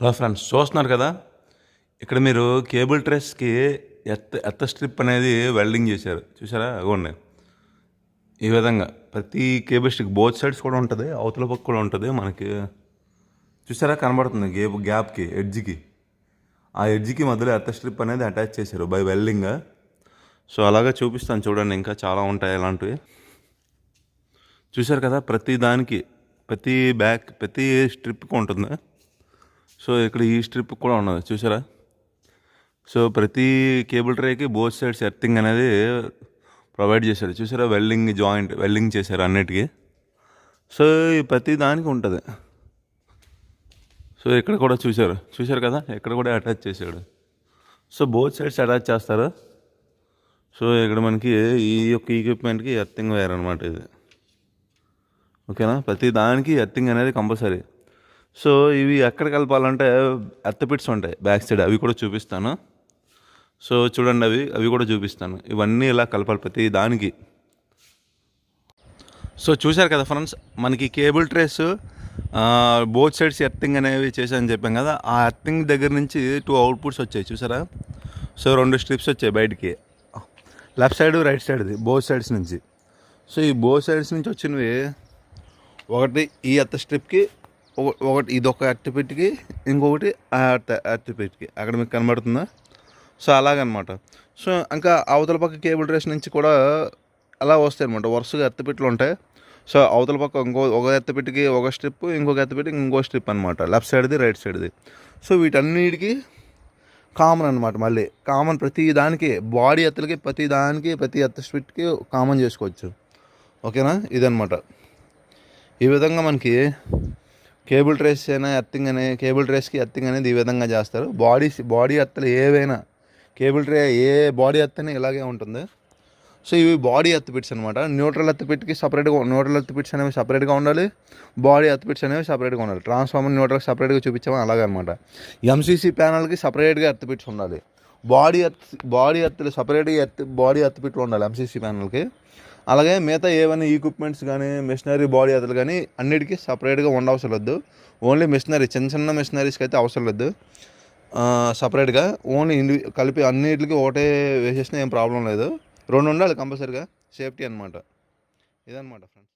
Hello friends, చూస్తున్నారు కదా. ఇక్కడ మీరు కేబుల్ ట్రేస్కి ఎత్త స్ట్రిప్ అనేది వెల్డింగ్ చేశారు, చూసారా? అగోండి, ఈ విధంగా ప్రతి కేబుల్ స్టిక్ బోత్ సైడ్స్ కూడా ఉంటుంది, అవతల పక్క కూడా ఉంటుంది మనకి. చూసారా, కనబడుతుంది గ్యాప్కి, ఎడ్జ్కి, ఆ ఎడ్జ్కి మధ్యలో ఎత్త స్ట్రిప్ అనేది అటాచ్ చేశారు బై వెల్డింగ్. సో అలాగే చూపిస్తాను చూడండి, ఇంకా చాలా ఉంటాయి ఇలాంటివి. చూసారు కదా, ప్రతి దానికి ప్రతి స్ట్రిప్కి ఉంటుంది. సో ఇక్కడ ఈ స్ట్రిప్ కూడా ఉన్నది, చూసారా? సో ప్రతి కేబుల్ ట్రేకి బోత్ సైడ్స్ ఎర్తింగ్ అనేది ప్రొవైడ్ చేశారు, చూసారా? వెల్డింగ్ చేశారు అన్నిటికీ. సో ఈ ప్రతి దానికి ఉంటుంది. సో ఇక్కడ కూడా చూశారు కదా, ఇక్కడ కూడా అటాచ్ చేశాడు. సో బోత్ సైడ్స్ అటాచ్ చేస్తారు. సో ఇక్కడ మనకి ఈ యొక్క ఈక్విప్మెంట్కి ఎర్తింగ్ వేర్ అనమాట ఇది, ఓకేనా? ప్రతి దానికి ఎర్తింగ్ అనేది కంపల్సరీ. సో ఇవి ఎక్కడ కలపాలంటే ఎర్త్ ఉంటాయి బ్యాక్ సైడ్, అవి కూడా చూపిస్తాను. సో చూడండి, అవి కూడా చూపిస్తాను. ఇవన్నీ ఇలా కలపాలి ప్రతి దానికి. సో చూశారు కదా ఫ్రెండ్స్, మనకి cable trace both sides earthing అనేవి చేశాయని చెప్పాం కదా. ఆ ఎర్తింగ్ దగ్గర నుంచి 2 అవుట్పుట్స్ వచ్చాయి, చూసారా? సో 2 స్ట్రిప్స్ వచ్చాయి బయటికి, లెఫ్ట్ సైడ్ రైట్ సైడ్ది, బోత్ సైడ్స్ నుంచి. సో ఈ బోత్ సైడ్స్ నుంచి వచ్చినవి ఒకటి ఈ ఎత్త స్ట్రిప్కి, ఒకటి ఇదొక ఎర్త్ పిట్కి, ఇంకొకటి ఆ ఎర్త్ పిట్కి, అక్కడ మీకు కనబడుతుందా? సో అలాగనమాట. సో ఇంకా అవతల పక్క కేబుల్ ట్రేస్ నుంచి కూడా అలా వస్తాయి అనమాట, వరుసగా ఎర్త్ పిట్లు ఉంటాయి. సో అవతల పక్క ఒక ఎర్త్ పిట్కి ఒక స్ట్రిప్, ఇంకొక ఎర్త్ పిట్కి ఇంకో స్ట్రిప్ అనమాట, లెఫ్ట్ సైడ్ది రైట్ సైడ్ది. సో వీటన్నిటికీ కామన్ అనమాట, మళ్ళీ కామన్ ప్రతి దానికి, బాడీ ఎత్తులకి ప్రతి దానికి, ప్రతి ఎర్త్ స్ట్రిప్కి కామన్ చేసుకోవచ్చు, ఓకేనా? ఇదనమాట. ఈ విధంగా మనకి కేబుల్ ట్రేస్ అయినా ఎర్తింగ్ కేబుల్ ట్రేస్కి ఎర్తింగ్ అనేది ఈ విధంగా చేస్తారు. బాడీ ఎర్తలు ఏవైనా, కేబుల్ ట్రే ఏ బాడీ ఎర్త్ అని ఇలాగే ఉంటుంది. సో ఇవి బాడీ ఎర్త్ పిట్స్ అనమాట. న్యూట్రల్ ఎర్త్ పిట్కి సపరేట్గా, న్యూట్రల్ ఎర్త్ పిట్స్ అనేవి సపరేట్గా ఉండాలి, బాడీ ఎర్త్ పిట్స్ అనేవి సపరేట్గా ఉండాలి. ట్రాన్స్ఫార్మర్ న్యూట్రల్ సపరేట్గా చూపించాము అలాగనమాట. ఎంసీసీ ప్యానల్కి సపరేట్గా ఎర్త్ పిట్స్ ఉండాలి, బాడీ ఎర్త్లు సపరేట్గా బాడీ ఎర్త్ పిట్లు ఉండాలి ఎంసీసీ ప్యానల్కి. అలాగే మిగతా ఏమైనా ఈక్విప్మెంట్స్ కానీ, మిషనరీ బాడీ ఎర్త్లు కానీ అన్నిటికీ సపరేట్గా ఉండవసరం లేదు. ఓన్లీ మిషనరీ, చిన్న మిషనరీస్కి అయితే అవసరం లేదు సపరేట్గా. ఓన్లీ కలిపి అన్నిటికీ ఒకటే వేసేసినా ఏం ప్రాబ్లం లేదు. 2 ఉండాలి కంపల్సరీగా, సేఫ్టీ అనమాట. ఇదనమాట ఫ్రెండ్స్.